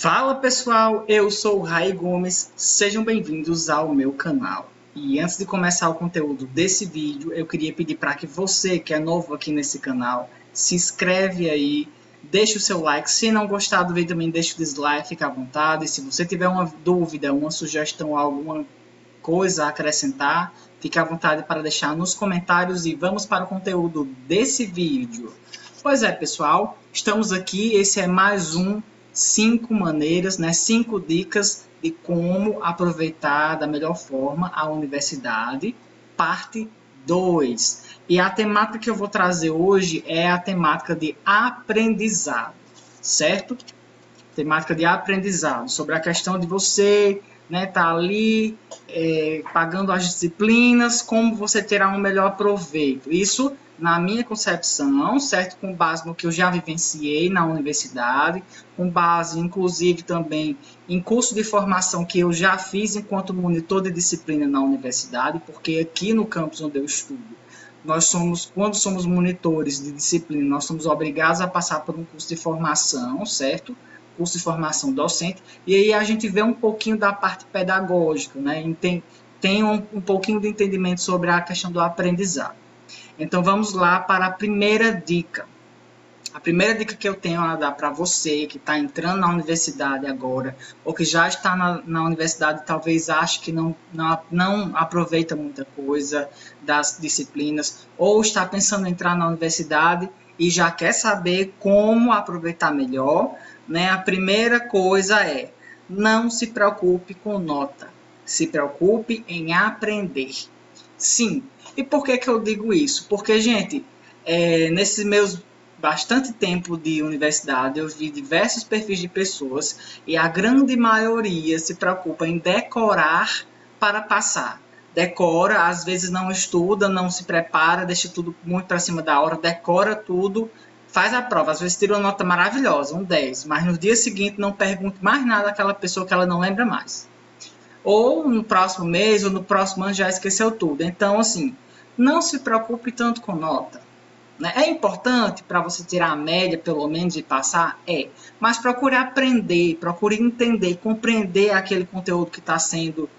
Fala pessoal, eu sou o Rai Gomes, sejam bem-vindos ao meu canal. E antes de começar o conteúdo desse vídeo, eu queria pedir para que você que é novo aqui nesse canal, se inscreve aí, deixa o seu like, se não gostar do vídeo também deixa o dislike, fica à vontade. Se você tiver uma dúvida, uma sugestão, alguma coisa a acrescentar, fique à vontade para deixar nos comentários e vamos para o conteúdo desse vídeo. Pois é pessoal, estamos aqui, esse é mais um 5 maneiras, 5 dicas de como aproveitar da melhor forma a universidade, parte 2. E a temática que eu vou trazer hoje é a temática de aprendizado, certo? Temática de aprendizado, sobre a questão de você tá ali pagando as disciplinas, como você terá um melhor proveito. Isso na minha concepção, certo? Com base no que eu já vivenciei na universidade, com base, inclusive, também em curso de formação que eu já fiz enquanto monitor de disciplina na universidade, porque aqui no campus onde eu estudo, quando somos monitores de disciplina, nós somos obrigados a passar por um curso de formação, certo? Curso de formação docente, e aí a gente vê um pouquinho da parte pedagógica, tem um pouquinho de entendimento sobre a questão do aprendizado. Então vamos lá para a primeira dica. A primeira dica que eu tenho a dar para você que está entrando na universidade agora, ou que já está na universidade e talvez ache que não aproveita muita coisa das disciplinas, ou está pensando em entrar na universidade e já quer saber como aproveitar melhor, a primeira coisa é: não se preocupe com nota, se preocupe em aprender. Sim, e por que eu digo isso? Porque, gente, nesses meus bastante tempo de universidade, eu vi diversos perfis de pessoas e a grande maioria se preocupa em decorar para passar. Decora, às vezes não estuda, não se prepara, deixa tudo muito para cima da hora, decora tudo, faz a prova, às vezes tira uma nota maravilhosa, um 10, mas no dia seguinte não pergunta mais nada àquela pessoa que ela não lembra mais. Ou no próximo mês, ou no próximo ano já esqueceu tudo. Então, assim, não se preocupe tanto com nota. É importante para você tirar a média, pelo menos, e passar? Mas procure aprender, procure entender, compreender aquele conteúdo que está sendo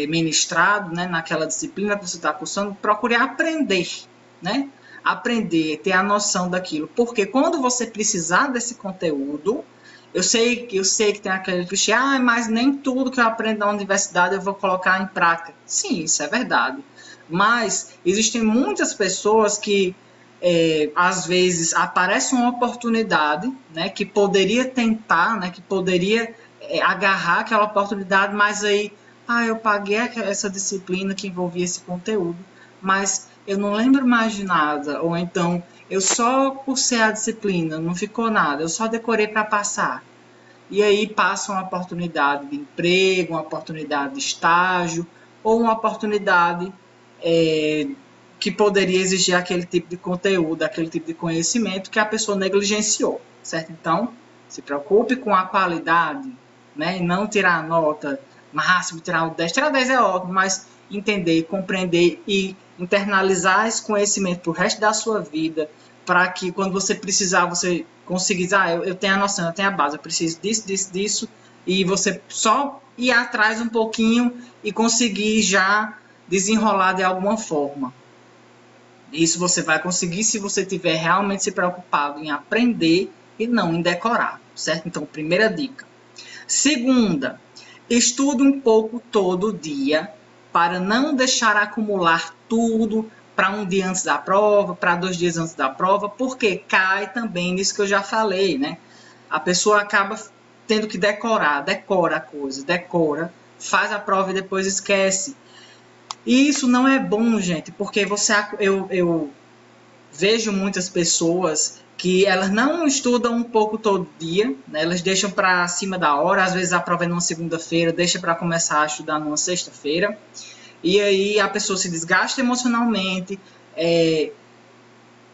ministrado, naquela disciplina que você está cursando, procure aprender, aprender, ter a noção daquilo. Porque quando você precisar desse conteúdo, eu sei que tem aquele clichê, mas nem tudo que eu aprendo na universidade eu vou colocar em prática. Sim, isso é verdade. Mas existem muitas pessoas que às vezes aparece uma oportunidade, que poderia tentar, que poderia agarrar aquela oportunidade, mas aí, eu paguei essa disciplina que envolvia esse conteúdo, mas eu não lembro mais de nada, ou então eu só cursei a disciplina, não ficou nada, eu só decorei para passar. E aí passa uma oportunidade de emprego, uma oportunidade de estágio, ou uma oportunidade que poderia exigir aquele tipo de conteúdo, aquele tipo de conhecimento que a pessoa negligenciou, certo? Então, se preocupe com a qualidade, e não tirar a nota máximo, tirar o 10. Tirar 10 é ótimo, mas entender, compreender e internalizar esse conhecimento para o resto da sua vida, para que quando você precisar, você consiga dizer, eu tenho a noção, eu tenho a base, eu preciso disso, disso, disso, e você só ir atrás um pouquinho e conseguir já desenrolar de alguma forma. Isso você vai conseguir se você estiver realmente se preocupado em aprender e não em decorar, certo? Então, primeira dica. Segunda, estude um pouco todo dia para não deixar acumular tudo para um dia antes da prova, para 2 dias antes da prova, porque cai também nisso que eu já falei, A pessoa acaba tendo que decora a coisa, faz a prova e depois esquece. E isso não é bom, gente, porque eu vejo muitas pessoas que elas não estudam um pouco todo dia, elas deixam para cima da hora, às vezes a prova é numa segunda-feira, deixa para começar a estudar numa sexta-feira, e aí a pessoa se desgasta emocionalmente,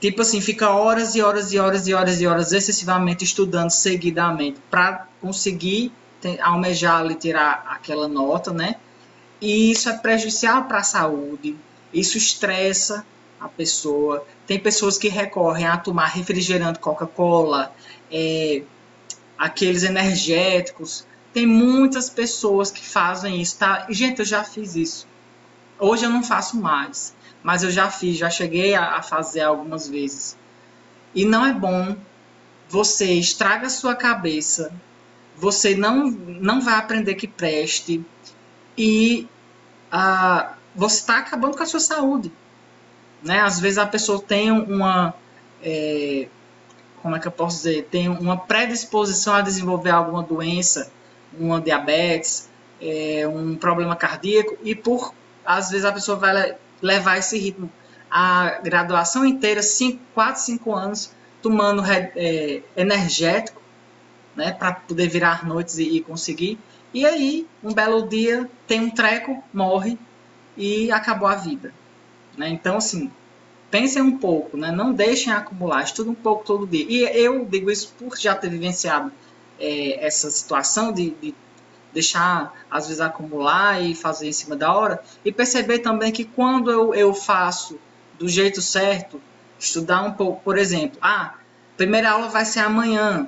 tipo assim, fica horas e horas e horas e horas e horas excessivamente estudando seguidamente para conseguir almejar ali, tirar aquela nota, E isso é prejudicial para a saúde, isso estressa a pessoa. Tem pessoas que recorrem a tomar refrigerante Coca-Cola, aqueles energéticos. Tem muitas pessoas que fazem isso, tá? Gente, eu já fiz isso. Hoje eu não faço mais, mas eu já fiz, já cheguei a fazer algumas vezes. E não é bom. Você estraga a sua cabeça, você não vai aprender que preste e você está acabando com a sua saúde. Né? Às vezes a pessoa tem como é que eu posso dizer? Tem uma predisposição a desenvolver alguma doença, uma diabetes, um problema cardíaco, e às vezes a pessoa vai levar esse ritmo a graduação inteira, 4, 5 anos, tomando energético, né, para poder virar noites e conseguir. E aí, um belo dia, tem um treco, morre e acabou a vida. Né? Então, assim, pensem um pouco, né? Não deixem acumular, estudem um pouco todo dia. E eu digo isso por já ter vivenciado essa situação de deixar, às vezes, acumular e fazer em cima da hora. E perceber também que quando eu faço do jeito certo, estudar um pouco, por exemplo, primeira aula vai ser amanhã.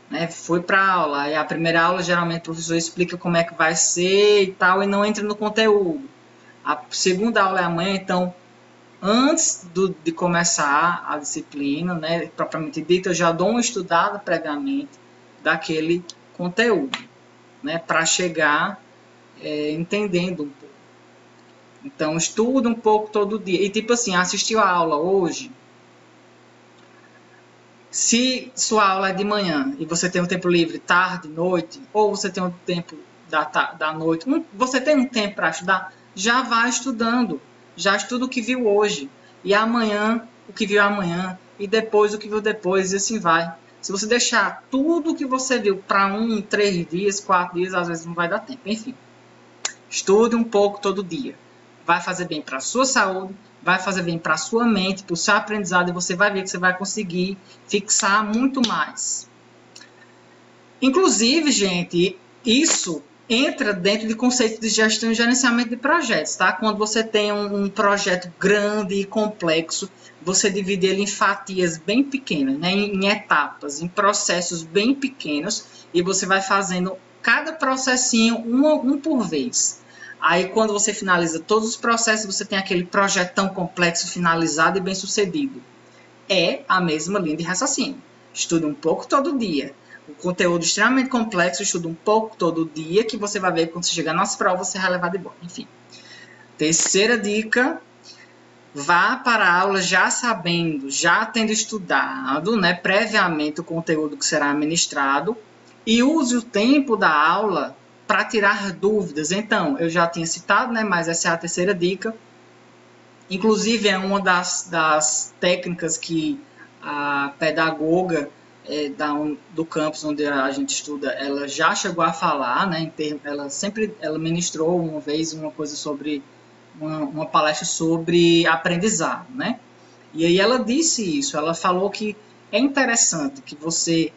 Né, fui para a aula, e a primeira aula geralmente o professor explica como é que vai ser e tal, e não entra no conteúdo. A segunda aula é amanhã, então antes de começar a disciplina, né, propriamente dita, eu já dou uma estudada previamente daquele conteúdo, né, para chegar entendendo um pouco. Então, estuda um pouco todo dia. E tipo assim, assistiu a aula hoje, se sua aula é de manhã e você tem um tempo livre tarde, noite, ou você tem um tempo da noite, você tem um tempo para estudar, já vai estudando. Já estuda o que viu hoje. E amanhã, o que viu amanhã. E depois, o que viu depois. E assim vai. Se você deixar tudo o que você viu para 3 dias, 4 dias, às vezes não vai dar tempo. Enfim, estude um pouco todo dia. Vai fazer bem para a sua saúde, vai fazer bem para a sua mente, para o seu aprendizado, e você vai ver que você vai conseguir fixar muito mais. Inclusive, gente, isso entra dentro de conceitos de gestão e gerenciamento de projetos, tá? Quando você tem um projeto grande e complexo, você divide ele em fatias bem pequenas, né? Em etapas, em processos bem pequenos, e você vai fazendo cada processinho um por vez. Aí, quando você finaliza todos os processos, você tem aquele projetão complexo, finalizado e bem sucedido. É a mesma linha de raciocínio. Estude um pouco todo dia. O conteúdo extremamente complexo, estuda um pouco todo dia, que você vai ver que quando você chegar nas provas, você vai levar de boa. Enfim. Terceira dica, vá para a aula já sabendo, já tendo estudado, né, previamente o conteúdo que será ministrado, e use o tempo da aula para tirar dúvidas. Então, eu já tinha citado, né, mas essa é a terceira dica. Inclusive, é uma das técnicas que a pedagoga do campus onde a gente estuda, ela já chegou a falar, né, ela ministrou uma vez uma coisa sobre, uma palestra sobre aprendizado, né, e aí ela disse isso, ela falou que é interessante que você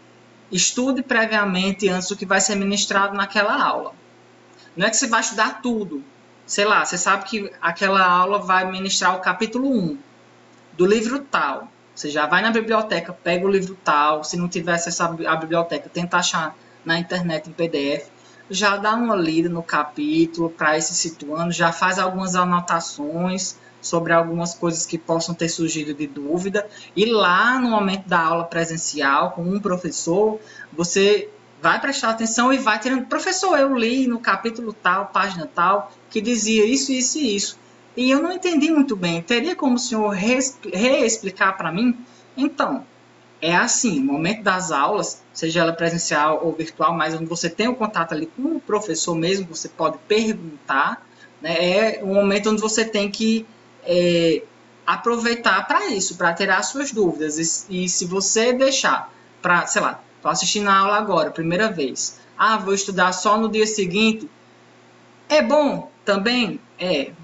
estude previamente antes do que vai ser ministrado naquela aula. Não é que você vai estudar tudo, sei lá, você sabe que aquela aula vai ministrar o capítulo 1 do livro tal. Você já vai na biblioteca, pega o livro tal, se não tiver acesso à biblioteca, tenta achar na internet em PDF, já dá uma lida no capítulo para ir se situando, já faz algumas anotações sobre algumas coisas que possam ter surgido de dúvida, e lá no momento da aula presencial, com um professor, você vai prestar atenção e vai tirando, professor, eu li no capítulo tal, página tal, que dizia isso, isso e isso. E eu não entendi muito bem. Teria como o senhor reexplicar para mim? Então, é assim, no momento das aulas, seja ela presencial ou virtual, mas onde você tem o contato ali com o professor mesmo, você pode perguntar, né? É um momento onde você tem que aproveitar para isso, para tirar as suas dúvidas. E se você deixar para, sei lá, estou assistindo a aula agora, primeira vez, vou estudar só no dia seguinte, é bom também,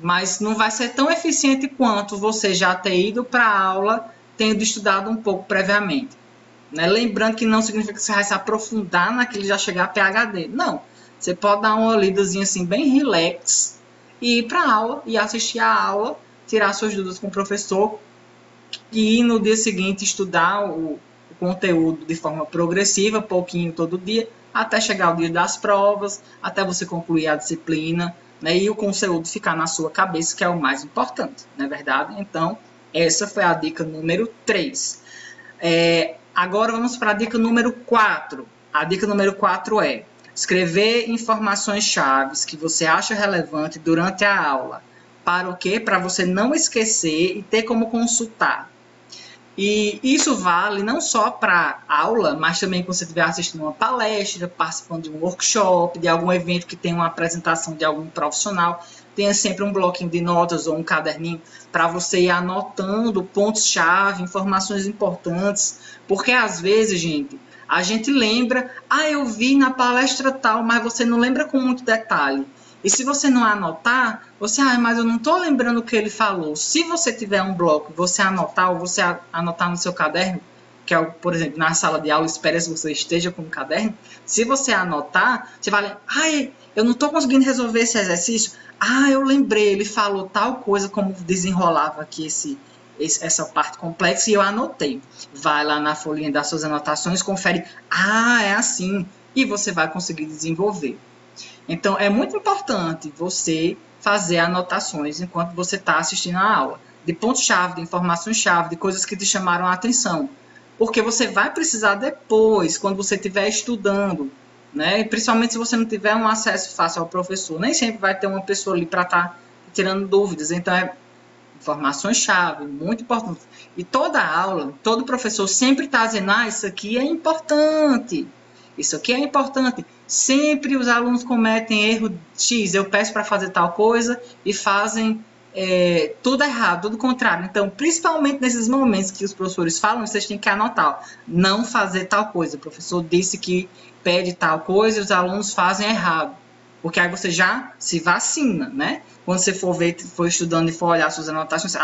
mas não vai ser tão eficiente quanto você já ter ido para a aula tendo estudado um pouco previamente. Né? Lembrando que não significa que você vai se aprofundar naquilo e já chegar a PhD. Não, você pode dar uma lidazinha assim bem relax e ir para a aula e assistir a aula, tirar suas dúvidas com o professor e no dia seguinte estudar o conteúdo de forma progressiva, pouquinho todo dia, até chegar o dia das provas, até você concluir a disciplina, né, e o conteúdo ficar na sua cabeça, que é o mais importante, não é verdade? Então, essa foi a dica número 3. Agora vamos para a dica número 4. A dica número 4 é escrever informações-chave que você acha relevante durante a aula. Para o quê? Para você não esquecer e ter como consultar. E isso vale não só para aula, mas também quando você estiver assistindo uma palestra, participando de um workshop, de algum evento que tem uma apresentação de algum profissional. Tenha sempre um bloquinho de notas ou um caderninho para você ir anotando pontos-chave, informações importantes. Porque às vezes, gente, a gente lembra, eu vi na palestra tal, mas você não lembra com muito detalhe. E se você não anotar, você, mas eu não estou lembrando o que ele falou. Se você tiver um bloco, você anotar, ou você anotar no seu caderno, que é, por exemplo, na sala de aula, espere que você esteja com o caderno. Se você anotar, você vai ler, eu não estou conseguindo resolver esse exercício. Eu lembrei, ele falou tal coisa, como desenrolava aqui essa parte complexa, e eu anotei. Vai lá na folhinha das suas anotações, confere, é assim, e você vai conseguir desenvolver. Então, é muito importante você fazer anotações enquanto você está assistindo a aula, de pontos-chave, de informações-chave, de coisas que te chamaram a atenção. Porque você vai precisar depois, quando você estiver estudando, né? E principalmente se você não tiver um acesso fácil ao professor. Nem sempre vai ter uma pessoa ali para estar tirando dúvidas. Então, informações-chave, muito importante. E toda aula, todo professor sempre está dizendo, isso aqui é importante. Isso aqui é importante. Sempre os alunos cometem erro X. Eu peço para fazer tal coisa e fazem tudo errado, tudo contrário. Então, principalmente nesses momentos que os professores falam, vocês têm que anotar. Não fazer tal coisa. O professor disse que pede tal coisa e os alunos fazem errado. Porque aí você já se vacina, né? Quando você for estudando e for olhar suas anotações,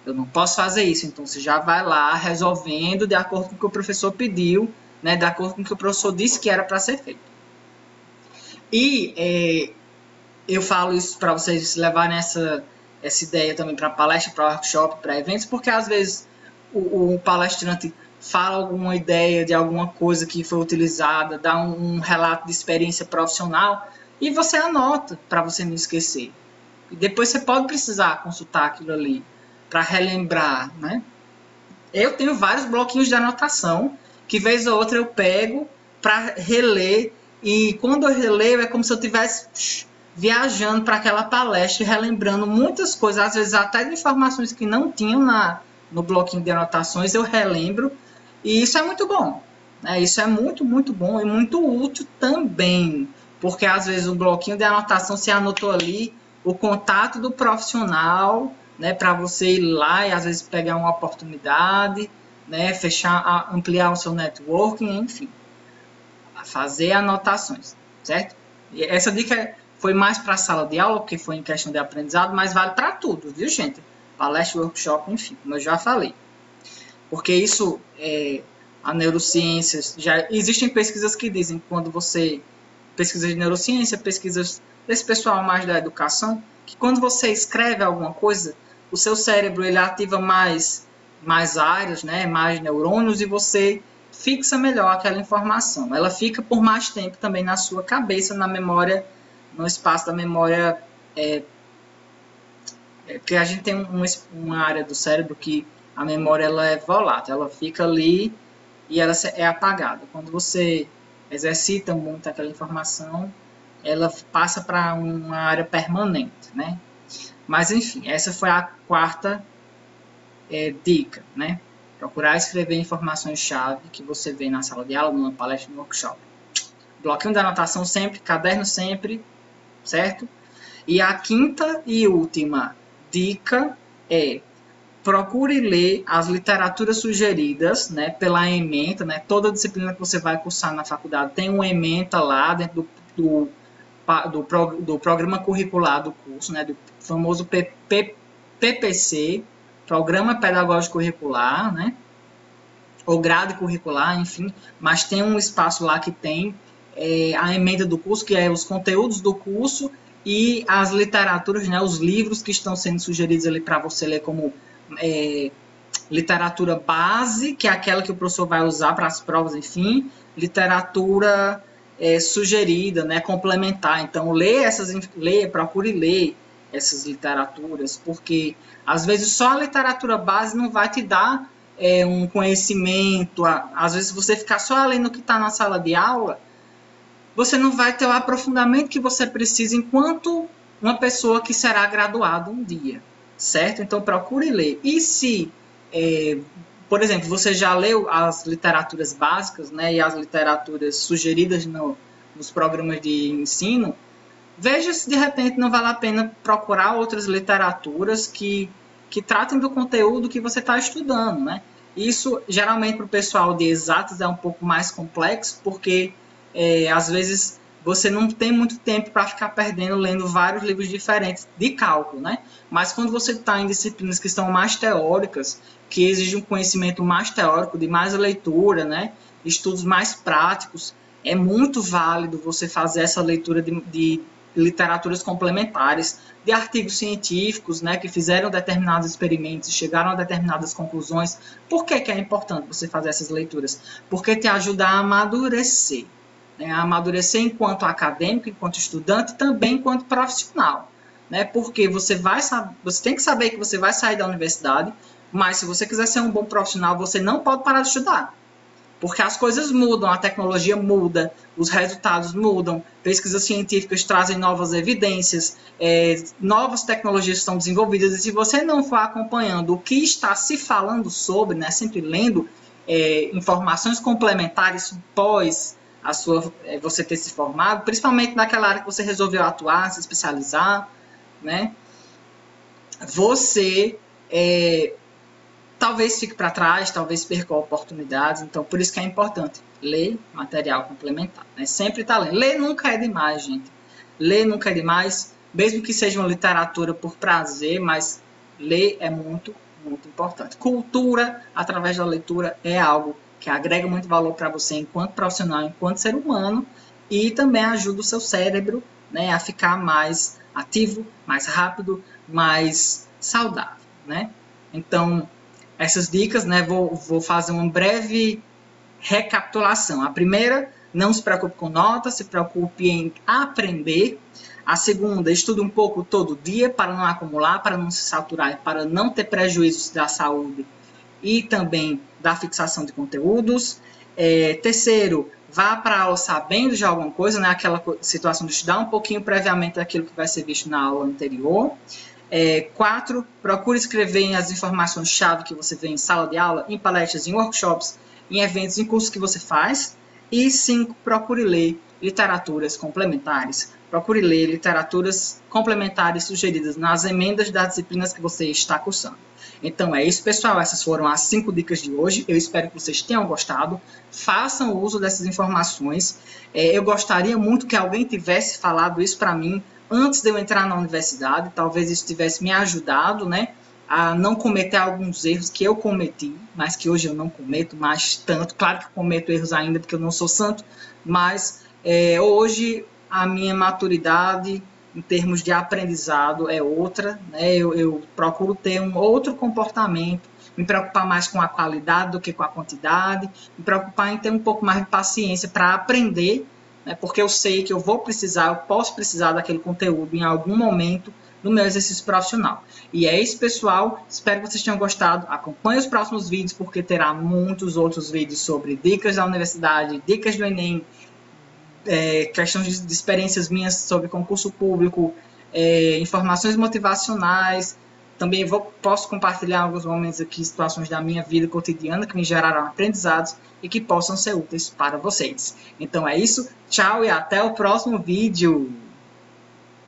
eu não posso fazer isso. Então, você já vai lá resolvendo de acordo com o que o professor pediu, né, de acordo com o que o professor disse que era para ser feito. E eu falo isso para vocês levarem essa ideia também para palestra, para workshop, para eventos, porque às vezes o palestrante fala alguma ideia de alguma coisa que foi utilizada, dá um relato de experiência profissional e você anota para você não esquecer. E depois você pode precisar consultar aquilo ali para relembrar, né? Eu tenho vários bloquinhos de anotação que vez ou outra eu pego para reler, e quando eu releio é como se eu estivesse viajando para aquela palestra e relembrando muitas coisas, às vezes até de informações que não tinham no bloquinho de anotações, eu relembro, e isso é muito bom, né? Isso é muito, muito bom e muito útil também, porque às vezes o bloquinho de anotação se anotou ali o contato do profissional, né, para você ir lá e às vezes pegar uma oportunidade, né, ampliar o seu networking, enfim, fazer anotações, certo? E essa dica foi mais para a sala de aula, porque foi em questão de aprendizado, mas vale para tudo, viu, gente? Palestra, workshop, enfim, como eu já falei. Porque isso, a neurociências, já existem pesquisas que dizem que quando você, pesquisas de neurociência, pesquisas desse pessoal mais da educação, que quando você escreve alguma coisa, o seu cérebro ele ativa mais áreas, né, mais neurônios, e você fixa melhor aquela informação. Ela fica por mais tempo também na sua cabeça, na memória, no espaço da memória, porque a gente tem uma área do cérebro que a memória ela é volátil, ela fica ali e ela é apagada. Quando você exercita muito aquela informação, ela passa para uma área permanente, né? Mas, enfim, essa foi a quarta dica, né? Procurar escrever informações-chave que você vê na sala de aula, numa palestra, no workshop. Bloquinho de anotação sempre, caderno sempre, certo? E a quinta e última dica é procure ler as literaturas sugeridas, né, pela ementa, né? Toda disciplina que você vai cursar na faculdade tem uma ementa lá dentro do programa curricular do curso, né, do famoso PPC, Programa Pedagógico Curricular, né, ou grade curricular, enfim, mas tem um espaço lá que tem a ementa do curso, que é os conteúdos do curso e as literaturas, né, os livros que estão sendo sugeridos ali para você ler como literatura base, que é aquela que o professor vai usar para as provas, enfim, literatura sugerida, né, complementar. Então, procure ler essas literaturas, porque às vezes só a literatura base não vai te dar um conhecimento. Às vezes, se você ficar só lendo o que está na sala de aula, você não vai ter o aprofundamento que você precisa enquanto uma pessoa que será graduada um dia, certo? Então, procure ler. E se, por exemplo, você já leu as literaturas básicas, né, e as literaturas sugeridas nos programas de ensino, veja se de repente não vale a pena procurar outras literaturas que tratem do conteúdo que você está estudando, né? Isso, geralmente, para o pessoal de exatas é um pouco mais complexo, porque às vezes você não tem muito tempo para ficar perdendo lendo vários livros diferentes de cálculo, né? Mas quando você está em disciplinas que são mais teóricas, que exigem um conhecimento mais teórico, de mais leitura, né? Estudos mais práticos, é muito válido você fazer essa leitura de literaturas complementares, de artigos científicos, né, que fizeram determinados experimentos e chegaram a determinadas conclusões. Por que é importante você fazer essas leituras? Porque te ajuda a amadurecer. A amadurecer enquanto acadêmico, enquanto estudante e também enquanto profissional. Né? Porque você tem que saber que você vai sair da universidade, mas se você quiser ser um bom profissional, você não pode parar de estudar. Porque as coisas mudam, a tecnologia muda, os resultados mudam, pesquisas científicas trazem novas evidências, novas tecnologias estão desenvolvidas, e se você não for acompanhando o que está se falando sobre, né, sempre lendo informações complementares pós você ter se formado, principalmente naquela área que você resolveu atuar, se especializar, né, você talvez fique para trás, talvez perca oportunidades. Então, por isso que é importante ler material complementar, né? Sempre está lendo. Ler nunca é demais, gente. Ler nunca é demais, mesmo que seja uma literatura por prazer, mas ler é muito, muito importante. Cultura, através da leitura, é algo que agrega muito valor para você enquanto profissional, enquanto ser humano, e também ajuda o seu cérebro, né, a ficar mais ativo, mais rápido, mais saudável, né? Então, essas dicas, né, vou fazer uma breve recapitulação. A primeira, não se preocupe com notas, se preocupe em aprender. A segunda, estude um pouco todo dia para não acumular, para não se saturar, para não ter prejuízos da saúde e também da fixação de conteúdos. Terceiro, vá para a aula sabendo de alguma coisa, né, aquela situação de estudar um pouquinho previamente daquilo que vai ser visto na aula anterior. 4, procure escrever as informações-chave que você vê em sala de aula, em palestras, em workshops, em eventos, em cursos que você faz. E 5, procure ler literaturas complementares. Procure ler literaturas complementares sugeridas nas emendas das disciplinas que você está cursando. Então é isso, pessoal. Essas foram as 5 dicas de hoje. Eu espero que vocês tenham gostado. Façam uso dessas informações. Eu gostaria muito que alguém tivesse falado isso para mim antes de eu entrar na universidade. Talvez isso tivesse me ajudado, né, a não cometer alguns erros que eu cometi, mas que hoje eu não cometo mais tanto. Claro que cometo erros ainda, porque eu não sou santo, mas hoje a minha maturidade em termos de aprendizado é outra, né? Eu procuro ter um outro comportamento, me preocupar mais com a qualidade do que com a quantidade, me preocupar em ter um pouco mais de paciência para aprender, né? Porque eu sei que eu posso precisar daquele conteúdo em algum momento no meu exercício profissional. E é isso, pessoal. Espero que vocês tenham gostado. Acompanhe os próximos vídeos, porque terá muitos outros vídeos sobre dicas da universidade, dicas do Enem, questões de experiências minhas sobre concurso público, informações motivacionais. Também posso compartilhar em alguns momentos aqui situações da minha vida cotidiana que me geraram aprendizados e que possam ser úteis para vocês. Então é isso. Tchau e até o próximo vídeo.